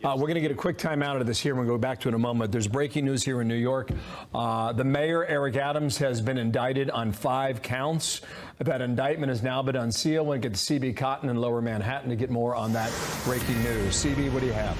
We're going to get a quick time out of this here. We'll go back to it in a moment. There's breaking news here in New York. The mayor, Eric Adams, has been indicted on 5 counts. That indictment has now been unsealed. We'll get to CB Cotton in Lower Manhattan to get more on that breaking news. CB, what do you have?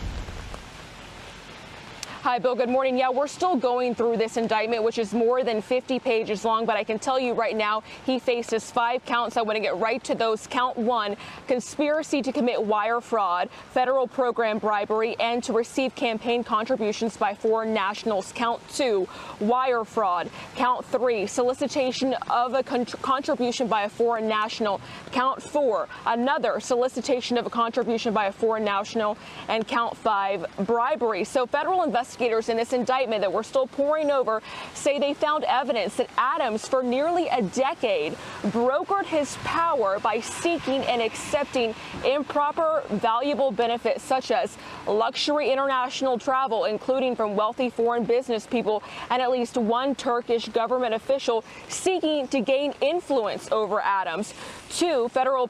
Hi, Bill. Good morning. Yeah, we're still going through this indictment, which is more than 50 pages long. But I can tell you right now, he faces 5 counts. I want to get right to those. Count 1, conspiracy to commit wire fraud, federal program bribery, and to receive campaign contributions by foreign nationals. Count 2, wire fraud. Count 3, solicitation of a contribution by a foreign national. Count 4, another solicitation of a contribution by a foreign national. And count 5, bribery. So federal investigators in this indictment that we're still poring over say they found evidence that Adams, for nearly a decade, brokered his power by seeking and accepting improper, valuable benefits such as luxury international travel, including from wealthy foreign business people, and at least one Turkish government official seeking to gain influence over Adams. 2, federal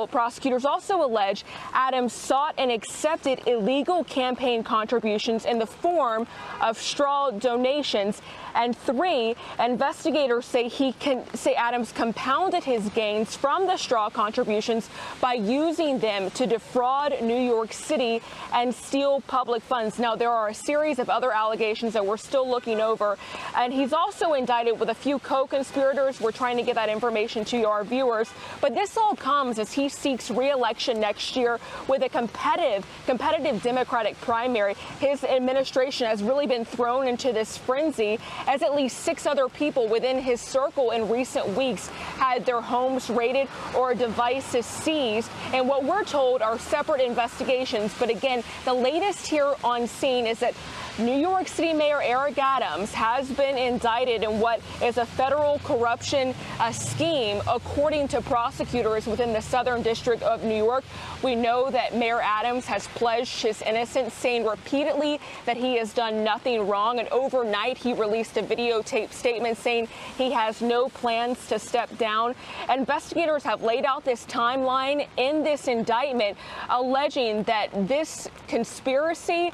prosecutors also allege Adams sought and accepted illegal campaign contributions in the form of straw donations. And 3, investigators say Adams compounded his gains from the straw contributions by using them to defraud New York City and steal public funds. Now, there are a series of other allegations that we're still looking over, and he's also indicted with a few co-conspirators. We're trying to get that information to our viewers, but this all comes as he seeks re-election next year with a competitive Democratic primary. His administration has really been thrown into this frenzy as at least 6 other people within his circle in recent weeks had their homes raided or devices seized. And what we're told are separate investigations. But again, the latest here on scene is that New York City Mayor Eric Adams has been indicted in what is a federal corruption scheme, according to prosecutors within the Southern District of New York. We know that Mayor Adams has pledged his innocence, saying repeatedly that he has done nothing wrong. And overnight, he released a videotape statement saying he has no plans to step down. Investigators have laid out this timeline in this indictment, alleging that this conspiracy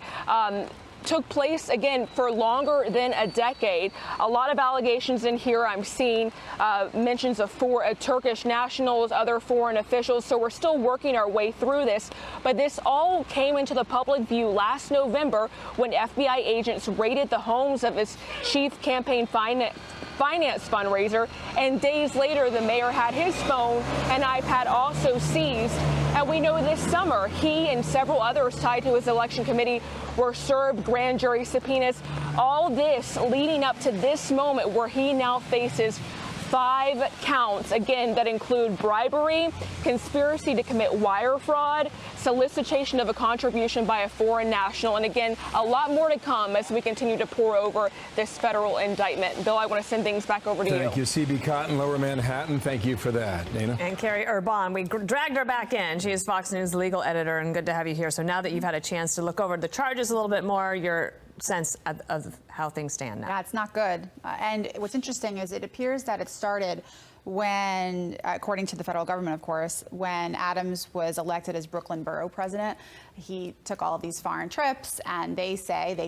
took place, again, for longer than a decade. A lot of allegations in here. I'm seeing mentions of 4 Turkish nationals, other foreign officials. So we're still working our way through this. But this all came into the public view last November when FBI agents raided the homes of his chief campaign finance fundraiser, and days later the mayor had his phone and iPad also seized. And we know this summer he and several others tied to his election committee were served grand jury subpoenas. All this leading up to this moment where he now faces 5 counts, again, that include bribery, conspiracy to commit wire fraud, solicitation of a contribution by a foreign national, and again, a lot more to come as we continue to pour over this federal indictment. Bill, I want to send things back over to you. Thank you, CB Cotton, Lower Manhattan. Thank you for that, Dana. And Carrie Urban, we dragged her back in. She is Fox News legal editor, and good to have you here. So now that you've had a chance to look over the charges a little bit more, your sense of how things stand now. Yeah, it's not good. And what's interesting is it appears that it started when, according to the federal government, of course, when Adams was elected as Brooklyn Borough president. He took all of these foreign trips, and they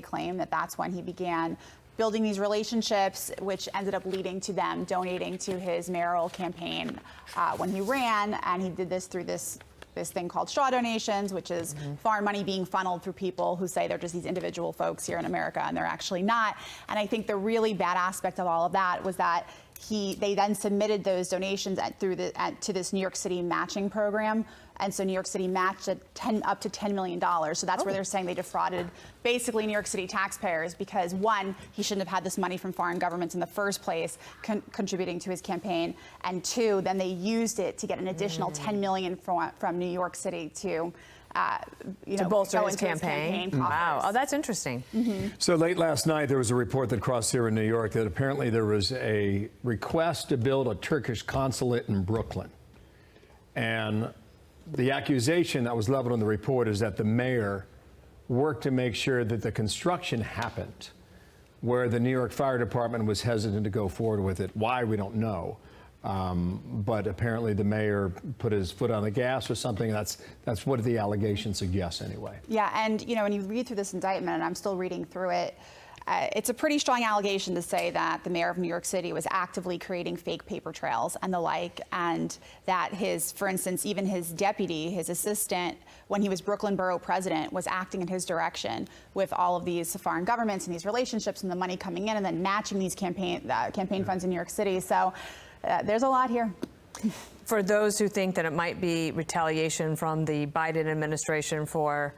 claim that that's when he began building these relationships, which ended up leading to them donating to his mayoral campaign when he ran. And he did this through this thing called straw donations, which is foreign money being funneled through people who say they're just these individual folks here in America, and they're actually not. And I think the really bad aspect of all of that was that they then submitted those donations to this New York City matching program. And so New York City matched up to $10 million. So that's where they're saying they defrauded basically New York City taxpayers because, 1, he shouldn't have had this money from foreign governments in the first place contributing to his campaign. And 2, then they used it to get an additional $10 million from New York City to bolster his campaign. Wow. Oh, that's interesting. So late last night, there was a report that crossed here in New York that apparently there was a request to build a Turkish consulate in Brooklyn. And the accusation that was leveled in the report is that the mayor worked to make sure that the construction happened, where the New York Fire Department was hesitant to go forward with it. Why, we don't know. But apparently the mayor put his foot on the gas or something. That's what the allegation suggests anyway. Yeah, and when you read through this indictment, and I'm still reading through it, it's a pretty strong allegation to say that the mayor of New York City was actively creating fake paper trails and the like, and that for instance, even his deputy, his assistant, when he was Brooklyn Borough president, was acting in his direction with all of these foreign governments and these relationships and the money coming in and then matching these campaign funds in New York City. So there's a lot here. For those who think that it might be retaliation from the Biden administration for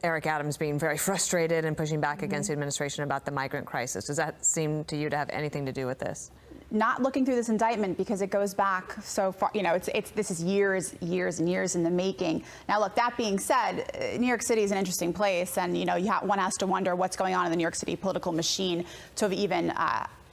Eric Adams being very frustrated and pushing back against the administration about the migrant crisis, does that seem to you to have anything to do with this? Not looking through this indictment because it goes back so far. This is years and years in the making. Now, look, that being said, New York City is an interesting place, and one has to wonder what's going on in the New York City political machine to have even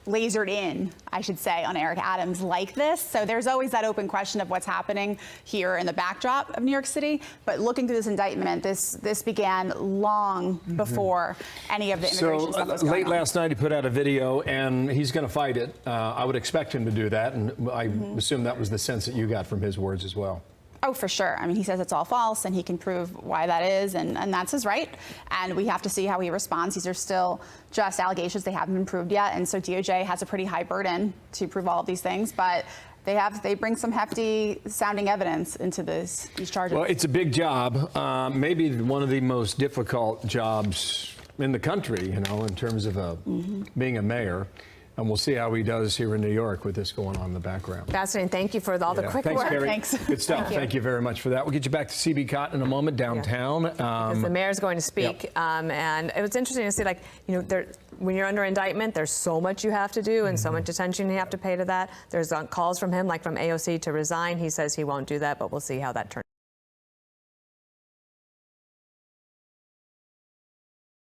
lasered in, I should say, on Eric Adams like this. So there's always that open question of what's happening here in the backdrop of New York City. But looking through this indictment, this began long before any of the immigration stuff was going late on. last night, he put out a video, and he's going to fight it. I would expect him to do that, and I assume that was the sense that you got from his words as well. Oh, for sure. I mean, he says it's all false, and he can prove why that is, and that's his right. And we have to see how he responds. These are still just allegations. They haven't been proved yet. And so DOJ has a pretty high burden to prove all of these things. But they bring some hefty sounding evidence into these charges. Well, it's a big job, maybe one of the most difficult jobs in the country, in terms of being a mayor. And we'll see how he does here in New York with this going on in the background. Fascinating. Thank you for all the quick Thanks, work. Carrie. Thanks. Good stuff. Thank you very much for that. We'll get you back to CB Cotton in a moment downtown. Because the mayor's going to speak. Yep. And it was interesting to see, when you're under indictment, there's so much you have to do and so much attention you have to pay to that. There's calls from him, like from AOC, to resign. He says he won't do that, but we'll see how that turns out.